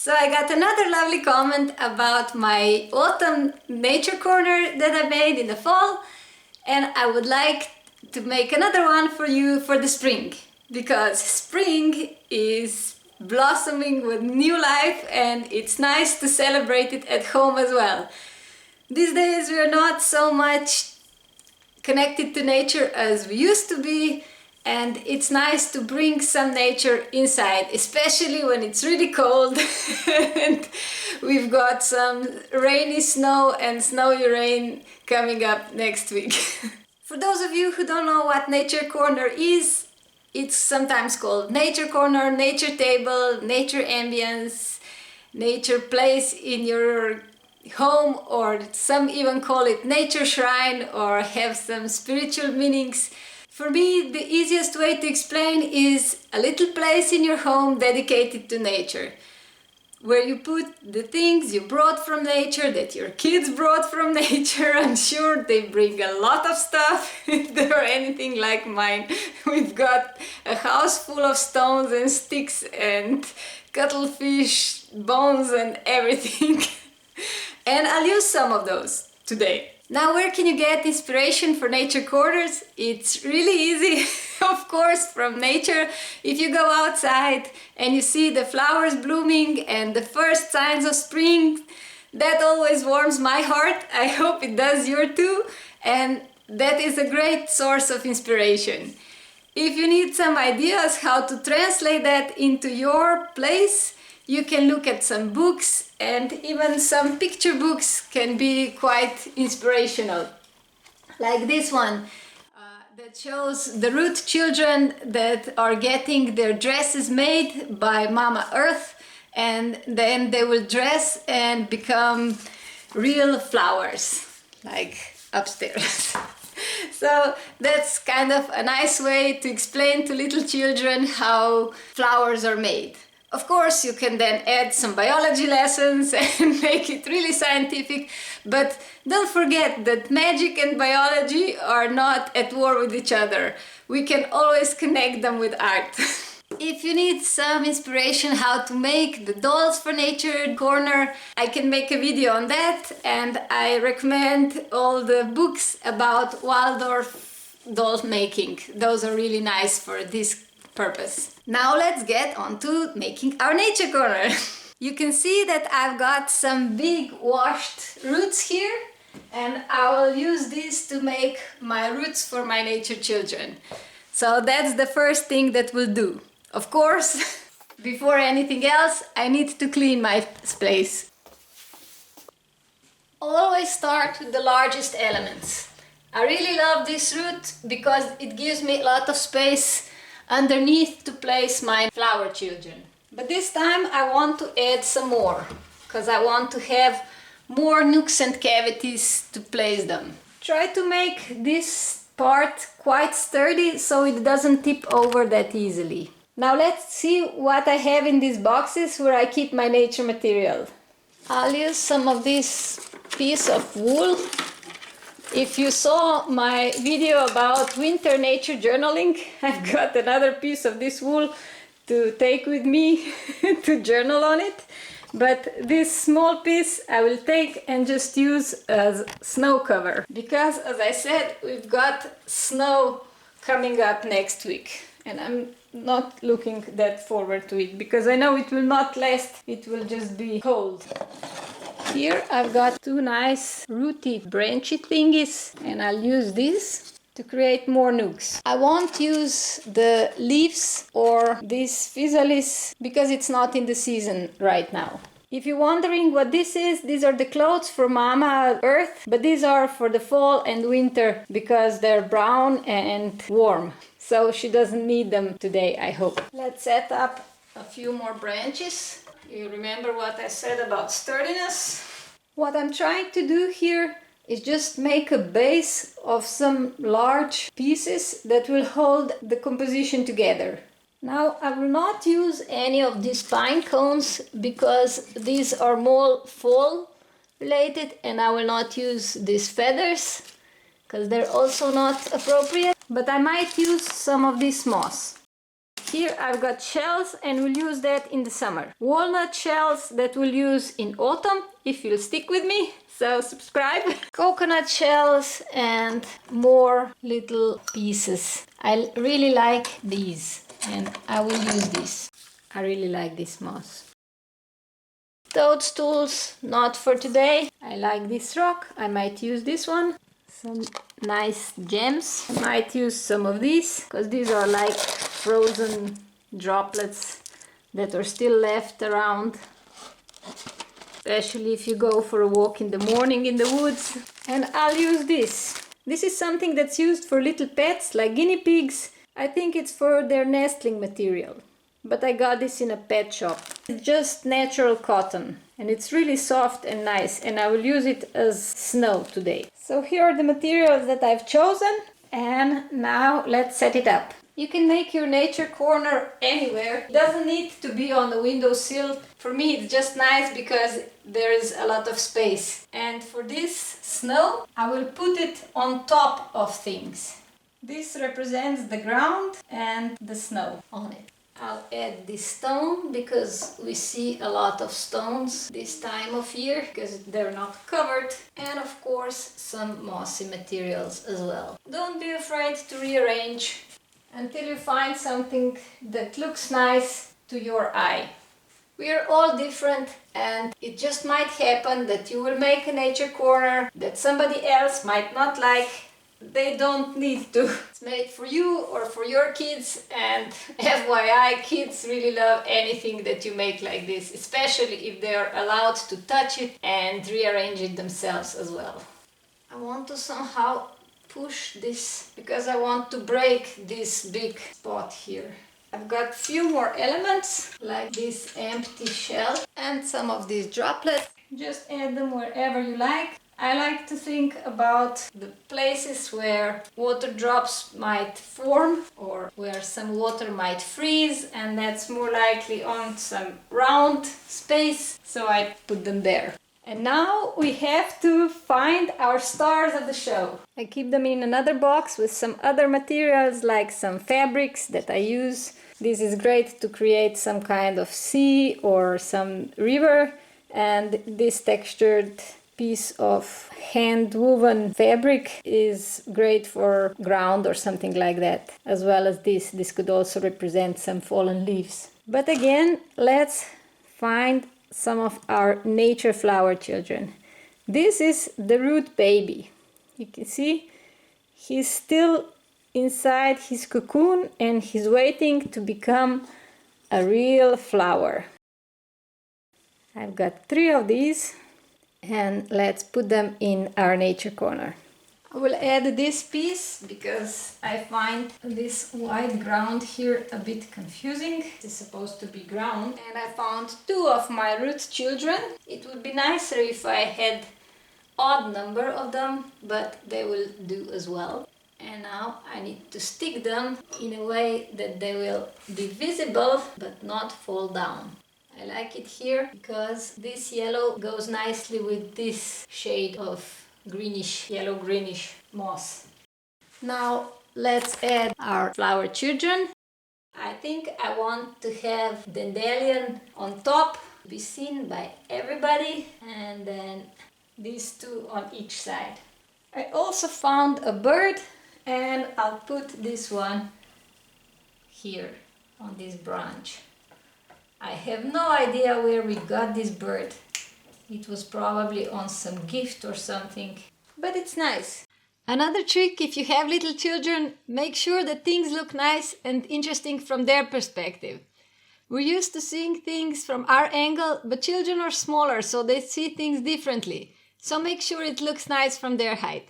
So I got another lovely comment about my autumn nature corner that I made in the fall, and I would like to make another one for you for the spring, because spring is blossoming with new life and it's nice to celebrate it at home as well. These days we are not so much connected to nature as we used to be, and it's nice to bring some nature inside, especially when it's really cold and we've got some rainy snow and snowy rain coming up next week. For those of you who don't know what Nature Corner is, it's sometimes called Nature Corner, Nature Table, Nature Ambience, Nature Place in your home, or some even call it Nature Shrine or have some spiritual meanings. For me, the easiest way to explain is a little place in your home dedicated to nature, where you put the things you brought from nature, that your kids brought from nature. I'm sure they bring a lot of stuff if they are anything like mine. We've got a house full of stones and sticks and cuttlefish bones and everything. And I'll use some of those today. Now, where can you get inspiration for nature corners? It's really easy, of course, from nature. If you go outside and you see the flowers blooming and the first signs of spring, that always warms my heart. I hope it does yours too, and that is a great source of inspiration. If you need some ideas how to translate that into your place, you can look at some books, and even some picture books can be quite inspirational. Like this one that shows the root children that are getting their dresses made by Mama Earth, and then they will dress and become real flowers, like upstairs. So that's kind of a nice way to explain to little children how flowers are made. Of course, you can then add some biology lessons and make it really scientific, but don't forget that magic and biology are not at war with each other. We can always connect them with art. If you need some inspiration how to make the dolls for Nature Corner, I can make a video on that, and I recommend all the books about Waldorf doll making. Those are really nice for this purpose. Now let's get on to making our nature corner. You can see that I've got some big washed roots here, and I will use this to make my roots for my nature children. So that's the first thing that we'll do. Of course, before anything else, I need to clean my place. Always start with the largest elements. I really love this root because it gives me a lot of space underneath to place my flower children. But this time I want to add some more, because I want to have more nooks and cavities to place them. Try to make this part quite sturdy so it doesn't tip over that easily. Now let's see what I have in these boxes where I keep my nature material. I'll use some of this piece of wool. If you saw my video about winter nature journaling, I've got another piece of this wool to take with me to journal on it. But this small piece I will take and just use as snow cover. Because, as I said, we've got snow coming up next week. And I'm not looking that forward to it, because I know it will not last, it will just be cold. Here I've got two nice rooty branchy thingies, and I'll use this to create more nooks. I won't use the leaves or this physalis because it's not in the season right now. If you're wondering what this is, these are the clothes for Mama Earth, but these are for the fall and winter because they're brown and warm. So she doesn't need them today, I hope. Let's set up a few more branches. You remember what I said about sturdiness? What I'm trying to do here is just make a base of some large pieces that will hold the composition together. Now I will not use any of these pine cones because these are more fall related, and I will not use these feathers because they're also not appropriate, but I might use some of this moss. Here I've got shells and we'll use that in the summer. Walnut shells that we'll use in autumn if you'll stick with me. So subscribe. Coconut shells and more little pieces. I really like these and I will use this. I really like this moss. Toadstools, not for today. I like this rock. I might use this one. Some nice gems. I might use some of these because these are like frozen droplets that are still left around, especially if you go for a walk in the morning in the woods. And I'll use this. This is something that's used for little pets like guinea pigs. I think it's for their nestling material, but I got this in a pet shop. It's just natural cotton and it's really soft and nice, and I will use it as snow today. So here are the materials that I've chosen, and now let's set it up. You can make your nature corner anywhere. It doesn't need to be on the windowsill. For me it's just nice because there is a lot of space. And for this snow, I will put it on top of things. This represents the ground and the snow on it. I'll add this stone because we see a lot of stones this time of year because they're not covered, and of course some mossy materials as well. Don't be afraid to rearrange until you find something that looks nice to your eye. We are all different, and it just might happen that you will make a nature corner that somebody else might not like. They don't need to. It's made for you or for your kids, and FYI, kids really love anything that you make like this, especially if they are allowed to touch it and rearrange it themselves as well. I want to somehow push this because I want to break this big spot here. I've got a few more elements like this empty shell and some of these droplets. Just add them wherever you like. I like to think about the places where water drops might form or where some water might freeze, and that's more likely on some round space, so I put them there. And now we have to find our stars of the show. I keep them in another box with some other materials like some fabrics that I use. This is great to create some kind of sea or some river, and this textured piece of hand woven fabric is great for ground or something like that, as well as this. This could also represent some fallen leaves. But again, let's find some of our nature flower children. This is the root baby. You can see he's still inside his cocoon and he's waiting to become a real flower. I've got 3 of these. And let's put them in our nature corner. I will add this piece because I find this white ground here a bit confusing. It's supposed to be ground. And I found 2 of my root children. It would be nicer if I had odd number of them, but they will do as well. And now I need to stick them in a way that they will be visible but not fall down. I like it here because this yellow goes nicely with this shade of greenish, yellow-greenish moss. Now let's add our flower children. I think I want to have dandelion on top, to be seen by everybody, and then these 2 on each side. I also found a bird, and I'll put this one here on this branch. I have no idea where we got this bird. It was probably on some gift or something, but it's nice. Another trick, if you have little children, make sure that things look nice and interesting from their perspective. We're used to seeing things from our angle, but children are smaller, so they see things differently. So make sure it looks nice from their height.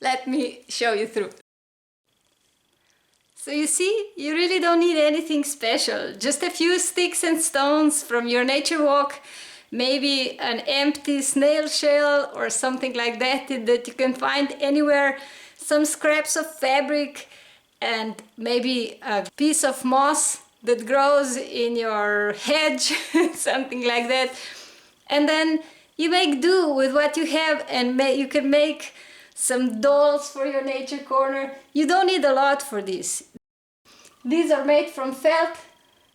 Let me show you through. So you see, you really don't need anything special. Just a few sticks and stones from your nature walk, maybe an empty snail shell or something like that that you can find anywhere, some scraps of fabric, and maybe a piece of moss that grows in your hedge, something like that. And then you make do with what you have, and you can make some dolls for your nature corner. You don't need a lot for this. These are made from felt,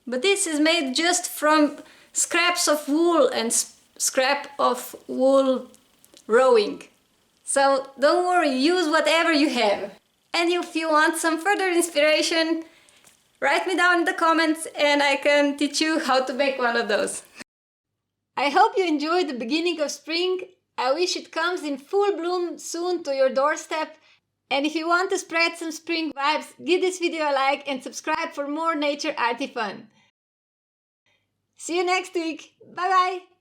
but this is made just from scraps of wool and scrap of wool rowing. So don't worry, use whatever you have. And if you want some further inspiration, write me down in the comments and I can teach you how to make one of those. I hope you enjoyed the beginning of spring. I wish it comes in full bloom soon to your doorstep. And if you want to spread some spring vibes, give this video a like and subscribe for more nature arty fun. See you next week. Bye bye!